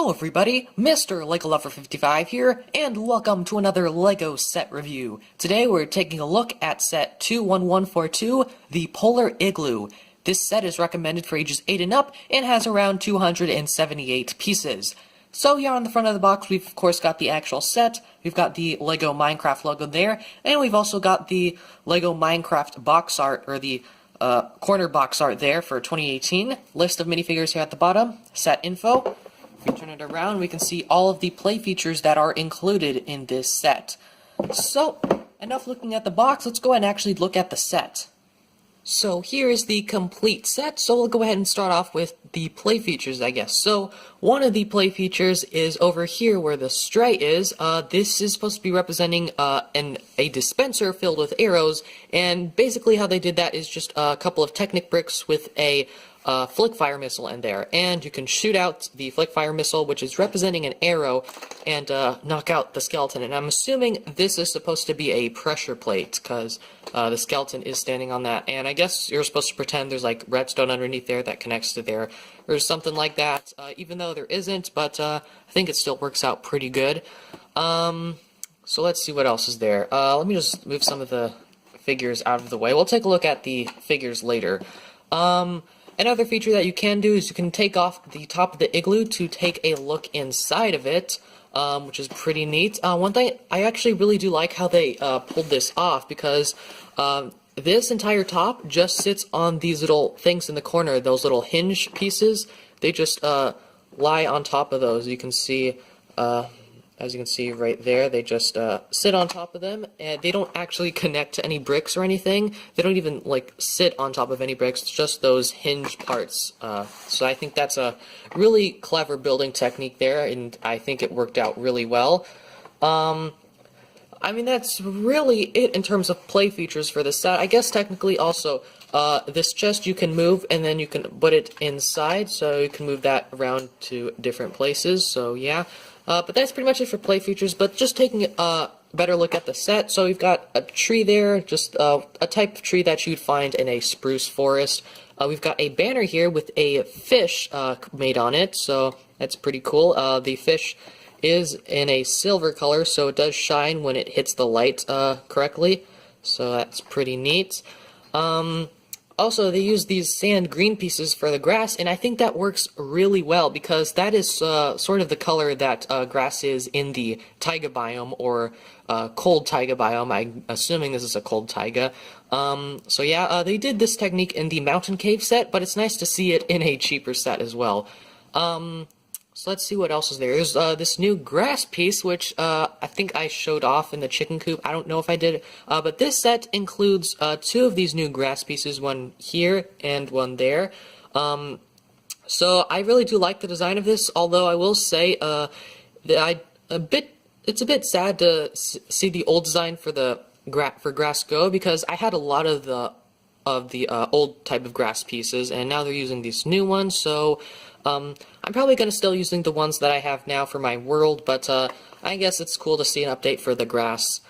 Hello everybody, Mr. Lego Lover 55 here, and welcome to another LEGO set review. Today we're taking a look at set 21142, the Polar Igloo. This set is recommended for ages 8 and up, and has around 278 pieces. So here on the front of the box we've of course got the actual set, we've got the LEGO Minecraft logo there, and we've also got the LEGO Minecraft box art, or the corner box art there for 2018. List of minifigures here at the bottom, set info. If we turn it around, we can see all of the play features that are included in this set. So, enough looking at the box, let's go ahead and actually look at the set. So here is the complete set, so we'll go ahead and start off with the play features, I guess. So, one of the play features is over here where the stray is. This is supposed to be representing a dispenser filled with arrows, and basically how they did that is just a couple of Technic bricks with a flick fire missile in there, and you can shoot out the flick fire missile, which is representing an arrow, and knock out the skeleton. And I'm assuming this is supposed to be a pressure plate, because the skeleton is standing on that, and I guess you're supposed to pretend there's like redstone underneath there that connects to there, or something like that, even though there isn't, but I think it still works out pretty good. So let's see what else is there. Let me just move some of the figures out of the way. We'll take a look at the figures later. Another feature that you can do is you can take off the top of the igloo to take a look inside of it, which is pretty neat. One thing, I actually really do like how they pulled this off, because this entire top just sits on these little things in the corner, those little hinge pieces. They just lie on top of those. You can see, as you can see right there, they just sit on top of them, and they don't actually connect to any bricks or anything. They don't even like sit on top of any bricks, it's just those hinge parts. So I think that's a really clever building technique there, and I think it worked out really well. I mean, that's really it in terms of play features for this set. I guess technically also, this chest you can move, and then you can put it inside, so you can move that around to different places, so yeah. But that's pretty much it for play features, but just taking a better look at the set. So we've got a tree there, just a type of tree that you'd find in a spruce forest. We've got a banner here with a fish made on it, so that's pretty cool. The fish is in a silver color, so it does shine when it hits the light correctly, so that's pretty neat. Also, they use these sand green pieces for the grass, and I think that works really well, because that is sort of the color that grass is in the taiga biome, or cold taiga biome. I'm assuming this is a cold taiga. So yeah, they did this technique in the mountain cave set, but it's nice to see it in a cheaper set as well. So let's see what else is there. There's this new grass piece, which I think I showed off in the chicken coop. I don't know if I did. But this set includes two of these new grass pieces, one here and one there. So I really do like the design of this, although I will say that it's a bit sad to see the old design for the grass go, because I had a lot of the old type of grass pieces, and now they're using these new ones, so I'm probably going to still using the ones that I have now for my world, but I guess it's cool to see an update for the grass.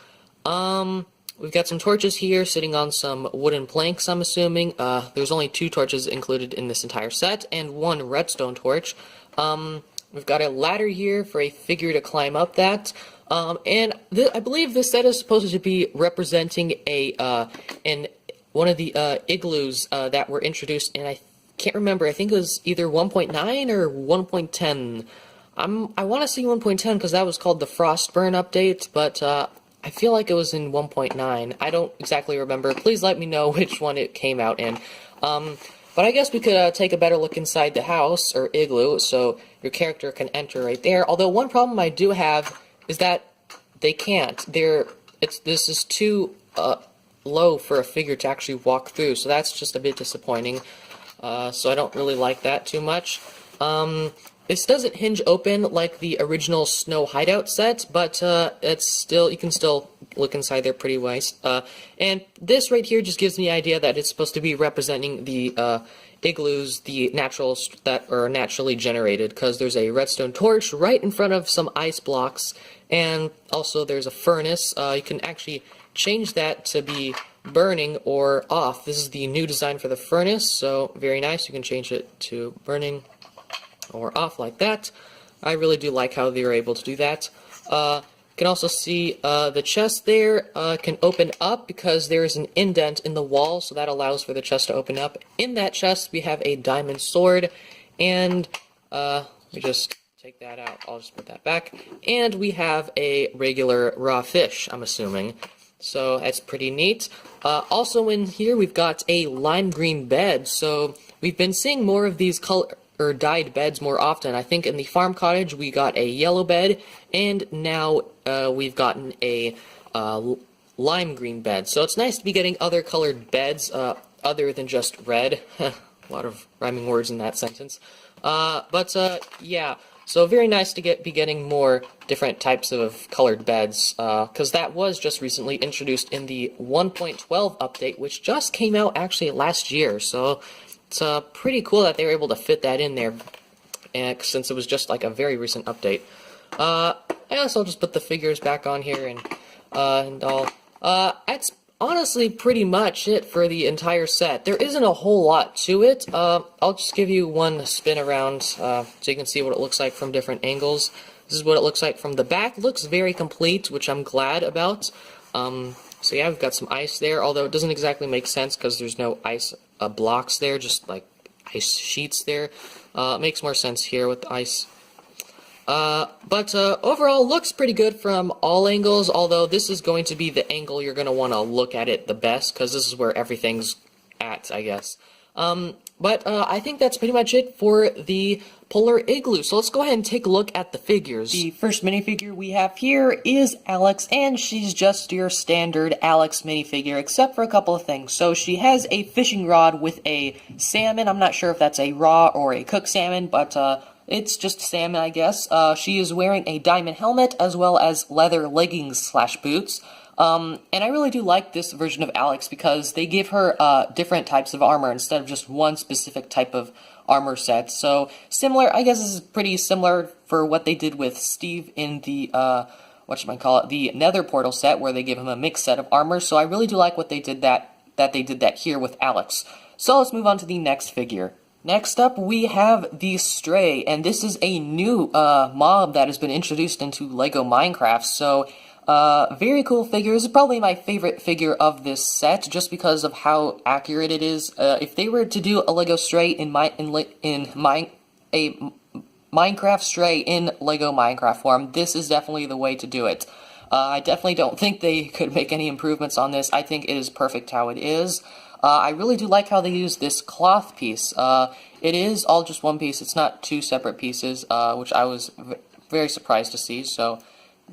We've got some torches here sitting on some wooden planks, I'm assuming. There's only 2 torches included in this entire set, and 1 redstone torch. We've got a ladder here for a figure to climb up that. And I believe this set is supposed to be representing one of the igloos that were introduced in, I can't remember, I think it was either 1.9 or 1.10. I want to say 1.10 because that was called the Frostburn update, but I feel like it was in 1.9. I don't exactly remember. Please let me know which one it came out in. But I guess we could take a better look inside the house, or igloo, so your character can enter right there. Although one problem I do have is that they can't. This is too low for a figure to actually walk through, so that's just a bit disappointing. So I don't really like that too much. This doesn't hinge open like the original Snow Hideout set, but it's still, you can still look inside there pretty nice. And this right here just gives me the idea that it's supposed to be representing the igloos, the naturals that are naturally generated, because there's a redstone torch right in front of some ice blocks, and also there's a furnace. You can actually change that to be burning or off. This is the new design for the furnace, so very nice. You can change it to burning or off like that. I really do like how they were able to do that. You can also see the chest there can open up because there is an indent in the wall, so that allows for the chest to open up. In that chest, we have a diamond sword, and let me just take that out. I'll just put that back. And we have a regular raw fish, I'm assuming. So that's pretty neat. Also in here, we've got a lime green bed. So we've been seeing more of these dyed beds more often. I think in the farm cottage we got a yellow bed, and now we've gotten a lime green bed. So it's nice to be getting other colored beds other than just red. A lot of rhyming words in that sentence. Yeah. So very nice to be getting more different types of colored beds, because that was just recently introduced in the 1.12 update, which just came out actually last year. So it's pretty cool that they were able to fit that in there, since it was just like a very recent update. I guess I'll just put the figures back on here and all. That's honestly pretty much it for the entire set. There isn't a whole lot to it. I'll just give you one spin around so you can see what it looks like from different angles. This is what it looks like from the back. It looks very complete, which I'm glad about. So yeah, we've got some ice there, although it doesn't exactly make sense because there's no ice blocks there, just like ice sheets there. It makes more sense here with the ice. But overall, looks pretty good from all angles, although this is going to be the angle you're going to want to look at it the best, because this is where everything's at, I guess. I think that's pretty much it for the Polar Igloo, so let's go ahead and take a look at the figures. The first minifigure we have here is Alex, and she's just your standard Alex minifigure, except for a couple of things. So she has a fishing rod with a salmon. I'm not sure if that's a raw or a cooked salmon, but it's just salmon, I guess. She is wearing a diamond helmet as well as leather leggings / boots. And I really do like this version of Alex because they give her different types of armor instead of just one specific type of armor set. So similar, I guess this is pretty similar for what they did with Steve in the the Nether Portal set, where they give him a mixed set of armor. So I really do like what they did that they did that here with Alex. So let's move on to the next figure. Next up, we have the Stray, and this is a new mob that has been introduced into LEGO Minecraft. So, very cool figure. This is probably my favorite figure of this set, just because of how accurate it is. If they were to do a LEGO Stray a Minecraft Stray in LEGO Minecraft form, this is definitely the way to do it. I definitely don't think they could make any improvements on this. I think it is perfect how it is. I really do like how they use this cloth piece. It is all just one piece. It's not two separate pieces, which I was very surprised to see. So,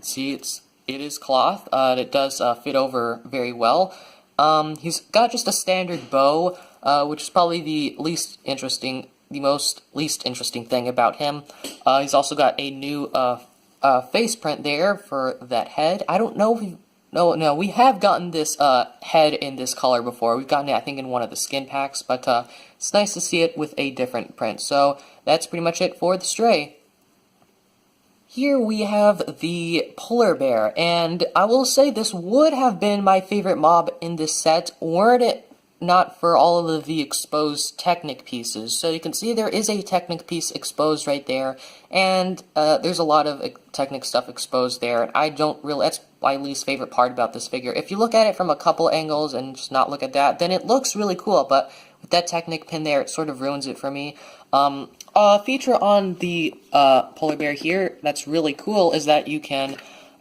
see, it is cloth. It does fit over very well. He's got just a standard bow, which is probably the most least interesting thing about him. He's also got a new face print there for that head. I don't know if No, we have gotten this head in this color before. We've gotten it, I think, in one of the skin packs, but it's nice to see it with a different print. So that's pretty much it for the Stray. Here we have the polar bear, and I will say this would have been my favorite mob in this set, weren't it not for all of the exposed Technic pieces. So you can see there is a Technic piece exposed right there, and there's a lot of Technic stuff exposed there, and I don't really, that's my least favorite part about this figure. If you look at it from a couple angles and just not look at that, then it looks really cool, but with that Technic pin there, it sort of ruins it for me. A feature on the polar bear here that's really cool is that you can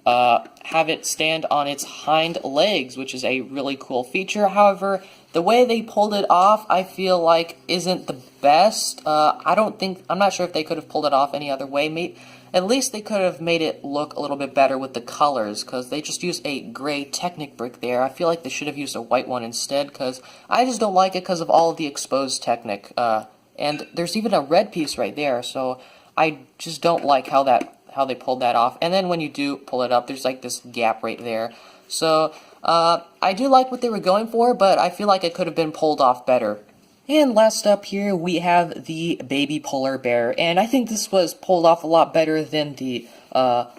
have it stand on its hind legs, which is a really cool feature. However, the way they pulled it off, I feel like isn't the best. I'm not sure if they could have pulled it off any other way. At least they could have made it look a little bit better with the colors, because they just used a gray Technic brick there. I feel like they should have used a white one instead, because I just don't like it because of all of the exposed Technic. And there's even a red piece right there, so I just don't like how they pulled that off. And then when you do pull it up, there's like this gap right there. So I do like what they were going for, but I feel like it could have been pulled off better. And last up here, we have the baby polar bear, and I think this was pulled off a lot better than the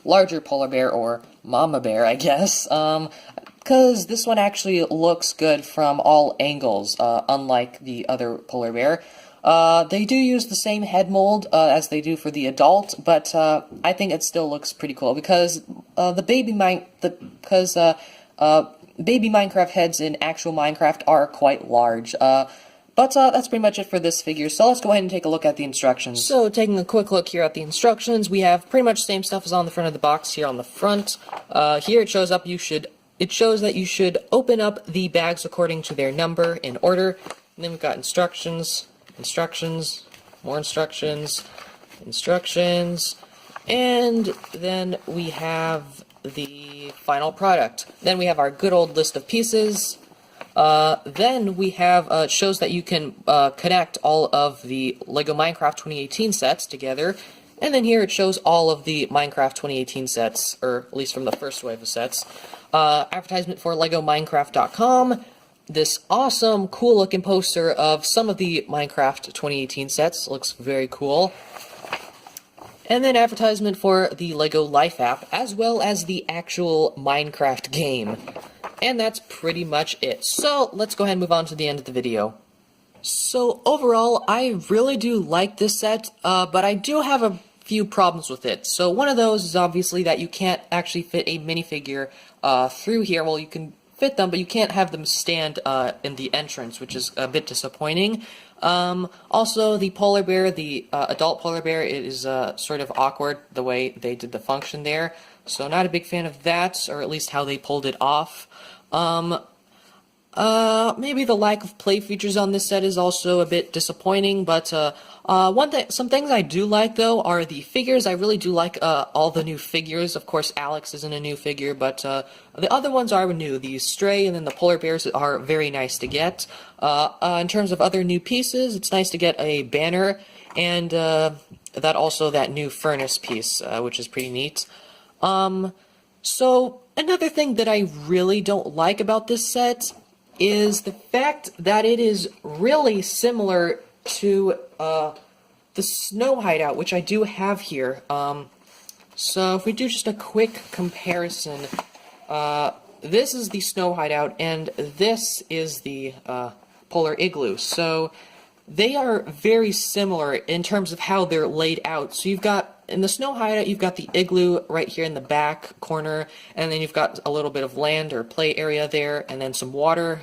larger polar bear, or mama bear, I guess, because this one actually looks good from all angles, unlike the other polar bear. They do use the same head mold as they do for the adult, but I think it still looks pretty cool because baby Minecraft heads in actual Minecraft are quite large. But that's pretty much it for this figure, so let's go ahead and take a look at the instructions. So, taking a quick look here at the instructions, we have pretty much the same stuff as on the front of the box here on the front. Here it shows that you should open up the bags according to their number in order. And then we've got instructions, more instructions, and then we have the final product. Then we have our good old list of pieces. Then we have, shows that you can connect all of the LEGO Minecraft 2018 sets together. And then here it shows all of the Minecraft 2018 sets, or at least from the first wave of sets. Advertisement for LegoMinecraft.com. This awesome, cool-looking poster of some of the Minecraft 2018 sets. Looks very cool. And then advertisement for the LEGO Life app, as well as the actual Minecraft game. And that's pretty much it. So, let's go ahead and move on to the end of the video. So, overall, I really do like this set, but I do have a few problems with it. So, one of those is obviously that you can't actually fit a minifigure through here. Well, you can fit them, but you can't have them stand in the entrance, which is a bit disappointing. Also, the polar bear, the adult polar bear, it is sort of awkward the way they did the function there. So not a big fan of that, or at least how they pulled it off. Maybe the lack of play features on this set is also a bit disappointing, but some things I do like, though, are the figures. I really do like all the new figures. Of course, Alex isn't a new figure, but the other ones are new. The Stray and then the Polar Bears are very nice to get. In terms of other new pieces, it's nice to get a banner, and that new furnace piece, which is pretty neat. So, another thing that I really don't like about this set is the fact that it is really similar to the Snow Hideout, which I do have here. So if we do just a quick comparison, this is the Snow Hideout, and this is the Polar Igloo. So they are very similar in terms of how they're laid out. So you've got, in the Snow Hideout, you've got the igloo right here in the back corner, and then you've got a little bit of land or play area there, and then some water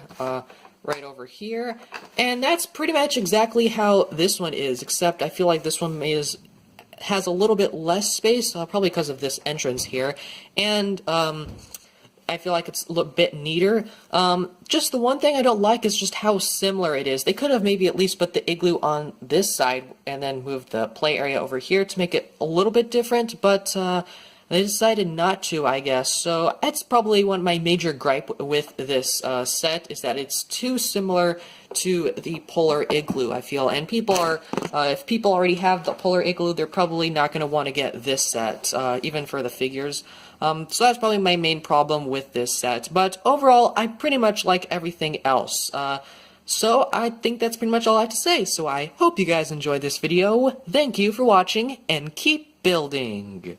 right over here. And that's pretty much exactly how this one is, except I feel like this one has a little bit less space, probably because of this entrance here. And I feel like it's a bit neater. Just the one thing I don't like is just how similar it is. They could have maybe at least put the igloo on this side and then moved the play area over here to make it a little bit different, but they decided not to, I guess. So that's probably one of my major gripe with this set, is that it's too similar to the Polar Igloo, I feel. And people are, if people already have the Polar Igloo, they're probably not going to want to get this set, even for the figures. So that's probably my main problem with this set. But overall, I pretty much like everything else. So I think that's pretty much all I have to say. So I hope you guys enjoyed this video. Thank you for watching, and keep building!